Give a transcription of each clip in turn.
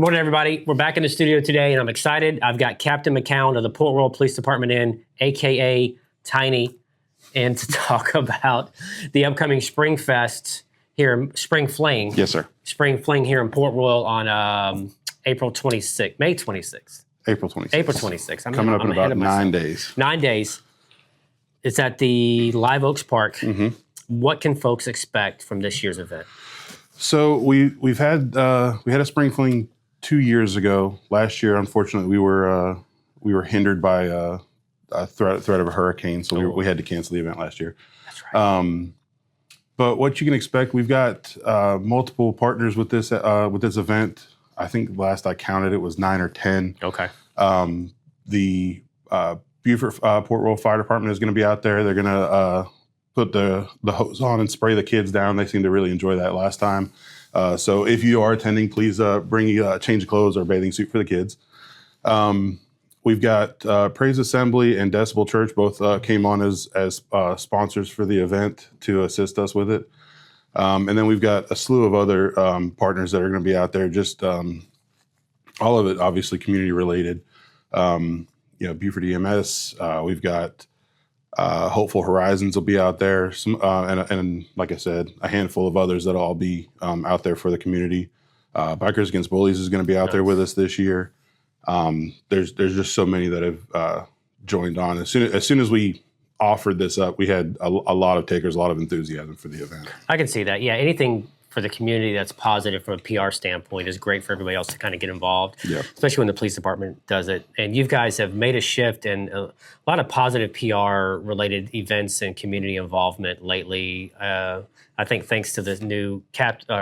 Good morning, everybody. We're back in the studio today, and I'm excited. I've got Captain McCown of the Port Royal Police Department in, a.k.a. Tiny, and to talk about the upcoming Spring Fest here, Spring Fling. Yes, sir. Spring Fling here in Port Royal on April 26th, May 26th. April 26th. April 26th. Coming up in about 9 days. 9 days. It's at the Live Oaks Park. Mm-hmm. What can folks expect from this year's event? So we had a Spring Fling 2 years ago. Last year, unfortunately, we were hindered by a threat of a hurricane, so we had to cancel the event last year. That's right. But what you can expect, we've got multiple partners with this event. I think last I counted, it was 9 or 10. Okay. The Beaufort Port Royal Fire Department is going to be out there. They're going to put the hose on and spray the kids down. They seemed to really enjoy that last time. So if you are attending, please bring a change of clothes or a bathing suit for the kids. We've got Praise Assembly and Decibel Church both came on as sponsors for the event to assist us with it. And then we've got a slew of other partners that are going to be out there, just all of it obviously community related. Beaufort EMS, we've got Hopeful Horizons will be out there, and like I said, a handful of others that'll all be out there for the community. Bikers Against Bullies is going to be out there with us this year. There's just so many that have joined on. As soon as we offered this up, we had a lot of takers, a lot of enthusiasm for the event. I can see that. Yeah, anything for the community that's positive from a PR standpoint is great for everybody else to kind of get involved, especially when the police department does it. And you guys have made a shift and a lot of positive PR-related events and community involvement lately. I think thanks to the new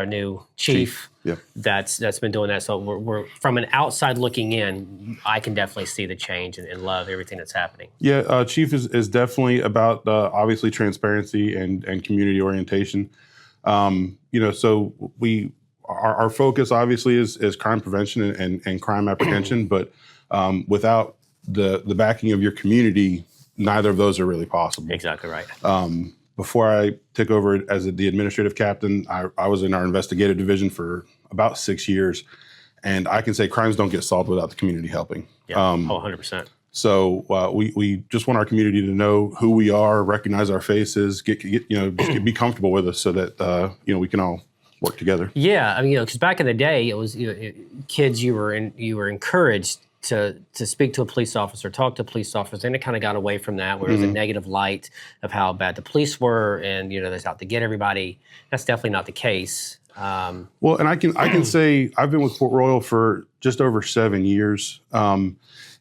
new chief. That's been doing that. So we're from an outside looking in, I can definitely see the change and love everything that's happening. Yeah, Chief is definitely about obviously transparency and community orientation. So our focus obviously is crime prevention and crime apprehension, but without the backing of your community, neither of those are really possible. Exactly right. Before I took over as the administrative captain, I was in our investigative division for about 6 years, and I can say crimes don't get solved without the community helping. Yeah, 100%. So we just want our community to know who we are, recognize our faces, be comfortable with us, so that we can all work together. Yeah, I mean, because back in the day, it was kids. You were encouraged to speak to a police officer, talk to a police officer, and it kind of got away from that, where it was a negative light of how bad the police were, and they're out to get everybody. That's definitely not the case. Well, and I can say I've been with Port Royal for just over 7 years.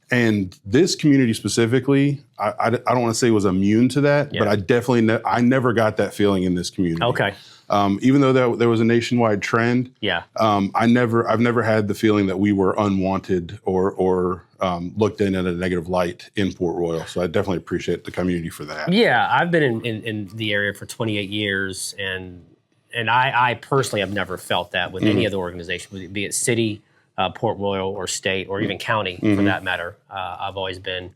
And this community specifically, I don't want to say was immune to that, but I never got that feeling in this community. Okay. Even though there was a nationwide trend, I've never had the feeling that we were unwanted or looked in a negative light in Port Royal. So I definitely appreciate the community for that. Yeah, I've been in the area for 28 years, and I personally have never felt that with any other organization, be it city, Port Royal, or state, or even county for that matter. I've always been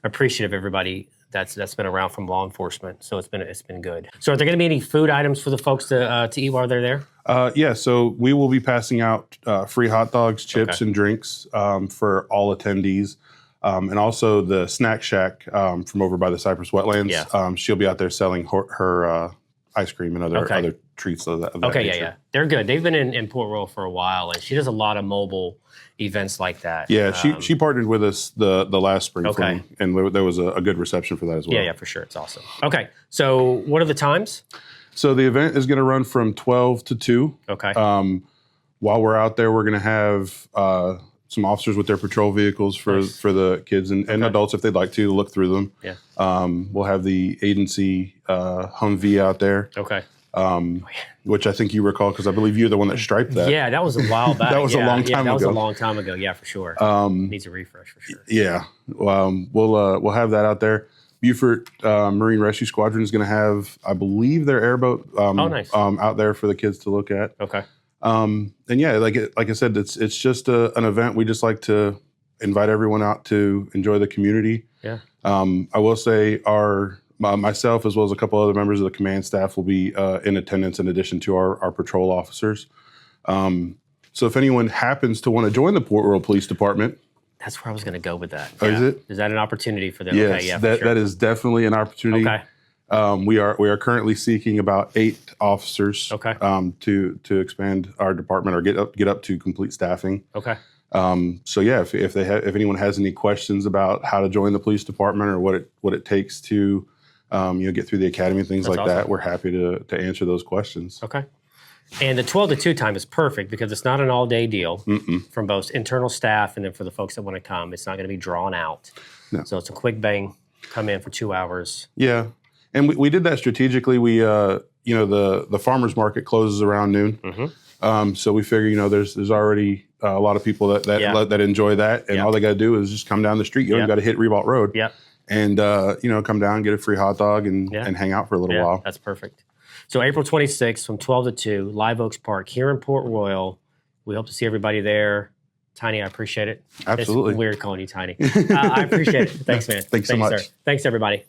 appreciative of everybody that's been around from law enforcement. So it's been good. So are there going to be any food items for the folks to eat while they're there? Yeah, so we will be passing out free hot dogs, chips, and drinks for all attendees. And also the Snack Shack from over by the Cypress Wetlands. Yeah. She'll be out there selling her ice cream and other treats of that nature. Yeah. They're good. They've been in Port Royal for a while, and she does a lot of mobile events like that. Yeah, she partnered with us the last Spring Fling, and there was a good reception for that as well. Yeah, for sure. It's awesome. Okay, so what are the times? So the event is going to run from 12 to 2. Okay. While we're out there, we're going to have some officers with their patrol vehicles for the kids and adults if they'd like to look through them. Yeah. We'll have the agency Humvee out there. Okay. Which I think you recall because I believe you're the one that striped that. Yeah, that was a while back. That was a long time ago. That was a long time ago. Yeah, for sure. Needs a refresh for sure. Yeah. We'll have that out there. Beaufort Marine Rescue Squadron is going to have, I believe, their airboat out there for the kids to look at. Okay. And yeah, like I said, it's just an event. We just like to invite everyone out to enjoy the community. Yeah. I will say myself as well as a couple other members of the command staff will be in attendance in addition to our patrol officers. So if anyone happens to want to join the Port Royal Police Department, that's where I was going to go with that. Oh, is it? Is that an opportunity for them? Yes, Okay, yeah, that, for sure. that is definitely an opportunity. Okay. We are currently seeking about 8 officers. Okay. To expand our department or get up to complete staffing. Okay. So yeah, if anyone has any questions about how to join the police department or what it takes to get through the academy and things That's like awesome. that, we're happy to answer those questions. Okay. And the 12 to 2 time is perfect because it's not an all-day deal from both internal staff and then for the folks that want to come. It's not going to be drawn out. No. So it's a quick bang, come in for 2 hours. Yeah. And we did that strategically. We, the farmer's market closes around noon. So we figure, there's already a lot of people that enjoy that. And all they got to do is just come down the street. You don't got to hit Revault Road. Yep. And, come down, get a free hot dog and hang out for a little while. That's perfect. So April 26th from 12 to 2, Live Oaks Park here in Port Royal. We hope to see everybody there. Tiny, I appreciate it. Absolutely. It's weird calling you Tiny. I appreciate it. Thanks, man. Thanks so much. Sir. Thanks, everybody.